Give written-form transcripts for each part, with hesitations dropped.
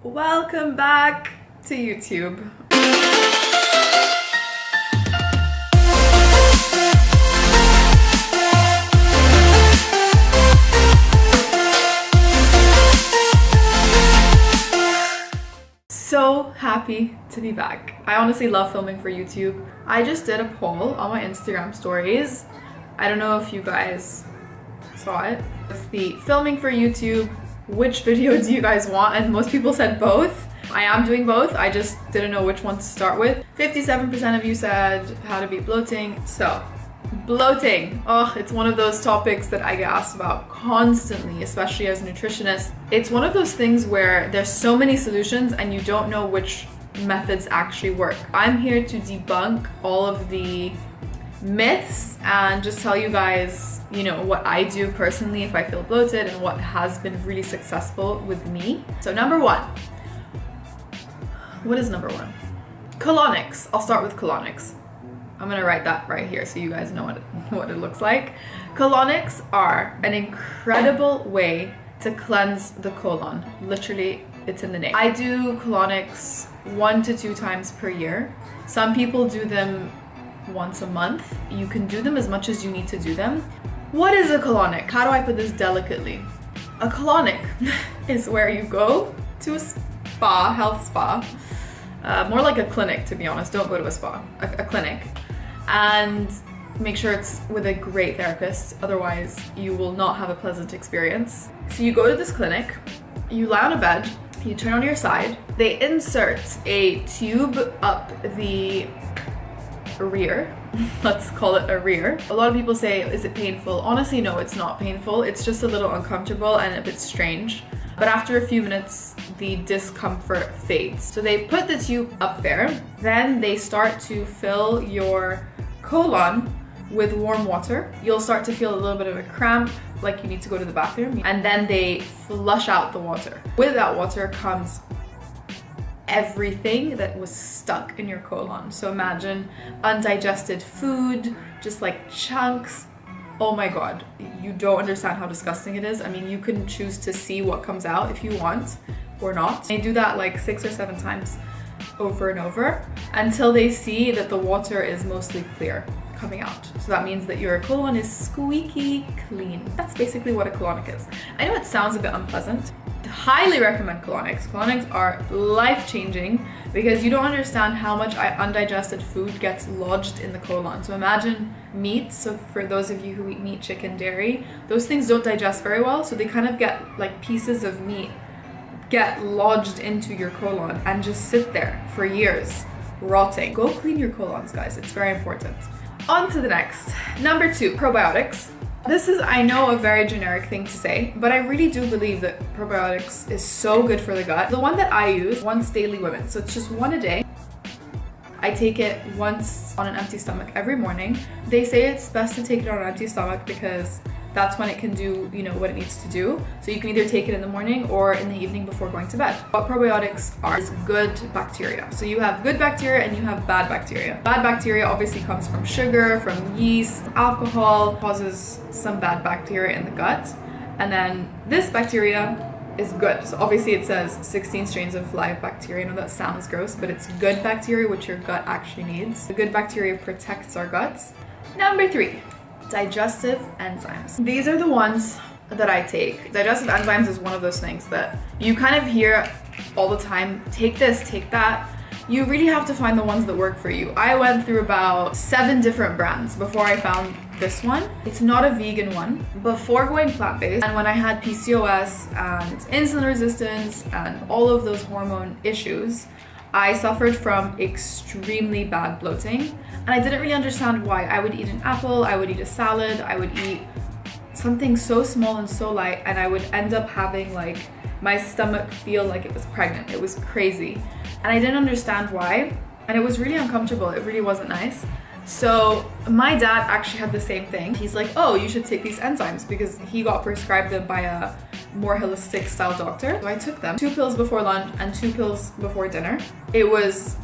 Welcome back to YouTube. So happy to be back. I honestly love filming for YouTube. I just did a poll on my Instagram stories. I don't know if you guys saw it. It's the filming for YouTube. Which video do you guys want? And most people said both. I am doing both. I just didn't know which one to start with. 57% of you said how to beat bloating. So, bloating. Oh, it's one of those topics that I get asked about constantly, especially as a nutritionist. It's one of those things where there's so many solutions and you don't know which methods actually work. I'm here to debunk all of the myths and just tell you guys, you know, what I do personally if I feel bloated and what has been really successful with me. So number one. What is number one? Colonics. I'll start with Colonics. I'm gonna write that right here so you guys know what it looks like. Colonics are an incredible way to cleanse the colon. Literally, it's in the name. I do colonics 1 to 2 times per year. Some people do them once a month. You can do them as much as you need to do them. What is a colonic? How do I put this delicately? A colonic is where you go to a spa, health spa, more like a clinic to be honest. Don't go to a spa, a clinic, and make sure it's with a great therapist, otherwise you will not have a pleasant experience. So you go to this clinic, you lie on a bed, you turn on your side, they insert a tube up the rear, let's call it a rear. A lot of people say, is it painful? Honestly, no, it's not painful. It's just a little uncomfortable and a bit strange. But after a few minutes, the discomfort fades. So they put the tube up there, then they start to fill your colon with warm water. You'll start to feel a little bit of a cramp, like you need to go to the bathroom, and then they flush out the water. With that water comes everything that was stuck in your colon. So imagine undigested food, just like chunks. Oh my god, you don't understand how disgusting it is. I mean, you can choose to see what comes out if you want or not. They do that like 6 or 7 times over and over until they see that the water is mostly clear coming out. So that means that your colon is squeaky clean. That's basically what a colonic is. I know it sounds a bit unpleasant. Highly recommend colonics. Colonics are life-changing because you don't understand how much undigested food gets lodged in the colon. So imagine meat. So for those of you who eat meat, chicken, dairy, those things don't digest very well. So they kind of get like pieces of meat get lodged into your colon and just sit there for years, rotting. Go clean your colons, guys. It's very important. On to the next. Number 2, probiotics. This is, I know, a very generic thing to say, but I really do believe that probiotics is so good for the gut. The one that I use, Once Daily Women, so it's just 1 a day. I take it once on an empty stomach every morning. They say it's best to take it on an empty stomach because that's when it can do, you know, what it needs to do. So you can either take it in the morning or in the evening before going to bed. What probiotics are is good bacteria. So you have good bacteria and you have bad bacteria. Bad bacteria obviously comes from sugar, from yeast, alcohol, causes some bad bacteria in the gut. And then this bacteria is good. So obviously it says 16 strains of live bacteria. I know that sounds gross, but it's good bacteria, which your gut actually needs. The good bacteria protects our guts. Number 3. Digestive enzymes. These are the ones that I take. Digestive enzymes is one of those things that you kind of hear all the time. Take this, take that. You really have to find the ones that work for you. I went through about 7 different brands before I found this one. It's not a vegan one. Before going plant-based, and when I had PCOS and insulin resistance and all of those hormone issues, I suffered from extremely bad bloating, and I didn't really understand why. I would eat an apple, I would eat a salad, I would eat something so small and so light, and I would end up having like my stomach feel like it was pregnant. It was crazy, and I didn't understand why, and it was really uncomfortable. It really wasn't nice. So my dad actually had the same thing. He's like, oh, you should take these enzymes, because he got prescribed them by a more holistic style doctor. So I took them, 2 pills before lunch and 2 pills before dinner. It was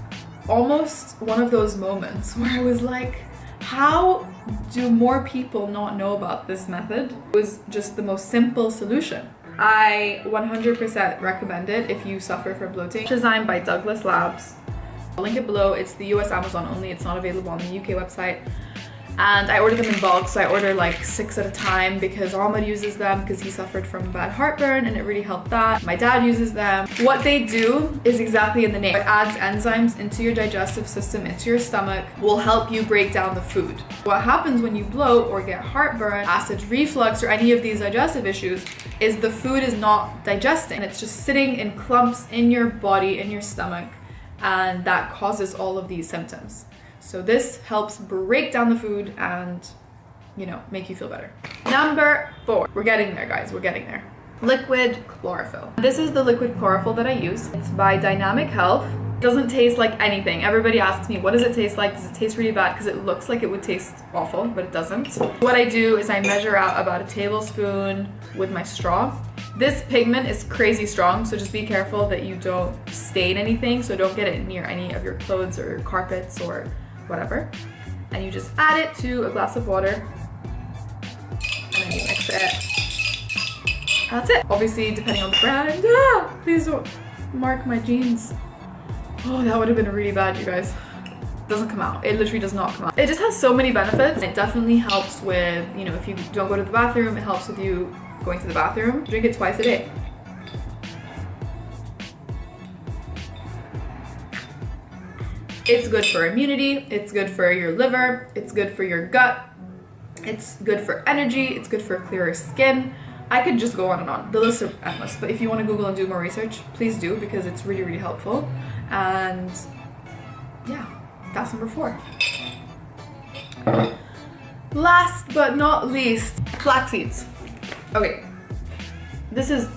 almost one of those moments where I was like, how do more people not know about this method? It was just the most simple solution. I 100% recommend it if you suffer from bloating. Ultrazyme by Douglas Labs. I'll link it below. It's the US Amazon only. It's not available on the UK website. And I order them in bulk, so I order like 6 at a time because Ahmed uses them because he suffered from bad heartburn and it really helped that. My dad uses them. What they do is exactly in the name. It adds enzymes into your digestive system, into your stomach, will help you break down the food. What happens when you bloat or get heartburn, acid reflux, or any of these digestive issues is the food is not digesting. It's just sitting in clumps in your body, in your stomach, and that causes all of these symptoms. So this helps break down the food and, you know, make you feel better. Number 4. We're getting there, guys. We're getting there. Liquid chlorophyll. This is the liquid chlorophyll that I use. It's by Dynamic Health. It doesn't taste like anything. Everybody asks me, what does it taste like? Does it taste really bad? Because it looks like it would taste awful, but it doesn't. What I do is I measure out about a tablespoon with my straw. This pigment is crazy strong, so just be careful that you don't stain anything. So don't get it near any of your clothes or carpets or whatever. And you just add it to a glass of water and then you mix it. That's it. Obviously, depending on the brand. Please don't mark my jeans. Oh, that would have been really bad, you guys. It doesn't come out. It literally does not come out. It just has so many benefits. It definitely helps with, you know, if you don't go to the bathroom, it helps with you going to the bathroom. Drink it twice a day. It's good for immunity, it's good for your liver, it's good for your gut, it's good for energy, it's good for clearer skin. I could just go on and on. The lists are endless, but if you want to Google and do more research, please do, because it's really, really helpful. And yeah, that's number 4. Last but not least, flax seeds. Okay, this is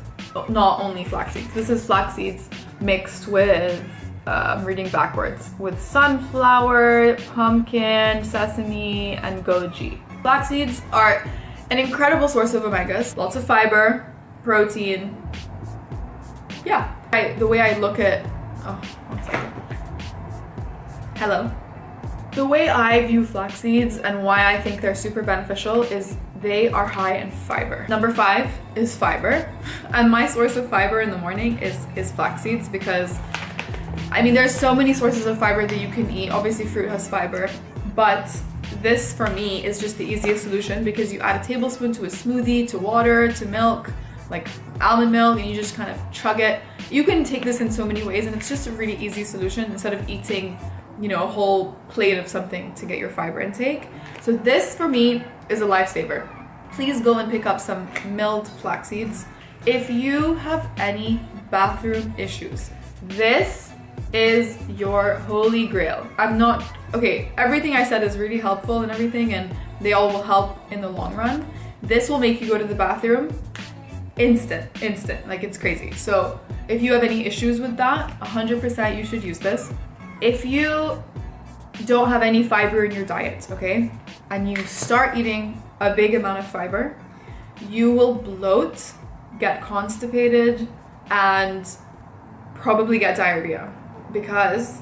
not only flax seeds. This is flax seeds mixed with I'm reading backwards, with sunflower, pumpkin, sesame, and goji. Flax seeds are an incredible source of omegas, lots of fiber, protein. Yeah, the way I look at, oh, 1 second. Hello. The way I view flax seeds and why I think they're super beneficial is they are high in fiber. Number 5 is fiber, and my source of fiber in the morning is flax seeds because I mean, there's so many sources of fiber that you can eat. Obviously, fruit has fiber, but this for me is just the easiest solution because you add a tablespoon to a smoothie, to water, to milk, like almond milk, and you just kind of chug it. You can take this in so many ways, and it's just a really easy solution instead of eating, you know, a whole plate of something to get your fiber intake. So this for me is a lifesaver. Please go and pick up some milled flax seeds. If you have any bathroom issues, this is your holy grail. Okay, everything I said is really helpful and everything, and they all will help in the long run. This will make you go to the bathroom instant, like it's crazy. So if you have any issues with that, 100% you should use this. If you don't have any fiber in your diet, okay, and you start eating a big amount of fiber, you will bloat, get constipated, and probably get diarrhea. Because,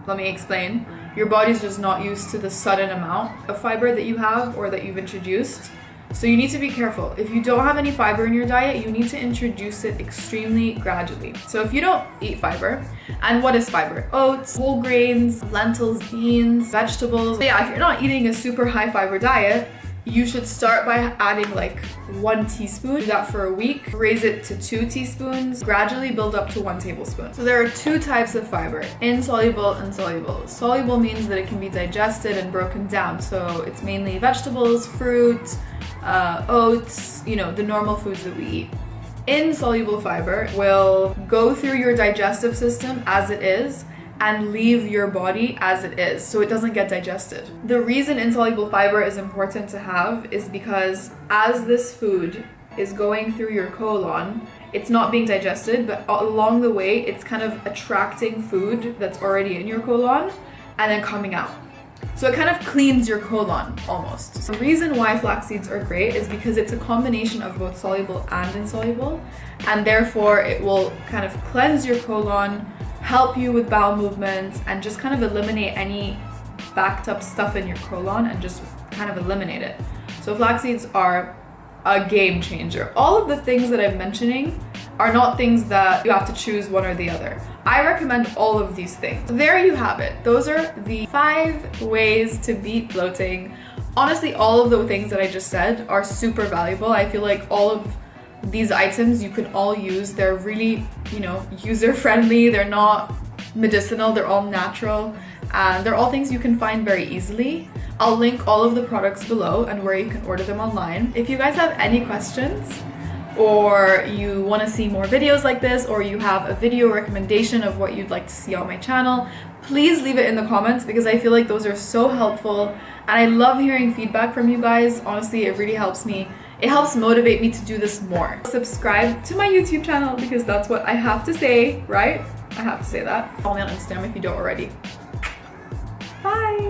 let me explain, your body's just not used to the sudden amount of fiber that you have or that you've introduced. So you need to be careful. If you don't have any fiber in your diet, you need to introduce it extremely gradually. So if you don't eat fiber, and what is fiber? Oats, whole grains, lentils, beans, vegetables. But yeah, if you're not eating a super high fiber diet, you should start by adding like 1 teaspoon. Do that for a week. Raise it to 2 teaspoons. Gradually build up to 1 tablespoon. So there are 2 types of fiber, insoluble and soluble. Soluble means that it can be digested and broken down. So it's mainly vegetables, fruit, oats, you know, the normal foods that we eat. Insoluble fiber will go through your digestive system as it is and leave your body as it is, so it doesn't get digested. The reason insoluble fiber is important to have is because as this food is going through your colon, it's not being digested, but along the way, it's kind of attracting food that's already in your colon and then coming out. So it kind of cleans your colon almost. So the reason why flax seeds are great is because it's a combination of both soluble and insoluble, and therefore it will kind of cleanse your colon, help you with bowel movements, and just kind of eliminate any backed up stuff in your colon and just kind of eliminate it. So flax seeds are a game changer. All of the things that I'm mentioning are not things that you have to choose one or the other. I recommend all of these things. There you have it. Those are the 5 ways to beat bloating. Honestly, all of the things that I just said are super valuable. I feel like all of these items you can all use. They're really, you know, user-friendly. They're not medicinal. They're all natural. And they're all things you can find very easily. I'll link all of the products below and where you can order them online. If you guys have any questions, or you want to see more videos like this, or you have a video recommendation of what you'd like to see on my channel, please leave it in the comments because I feel like those are so helpful and I love hearing feedback from you guys. Honestly, it really helps me. It helps motivate me to do this more. Subscribe to my YouTube channel because that's what I have to say, right? I have to say that. Follow me on Instagram if you don't already. Bye!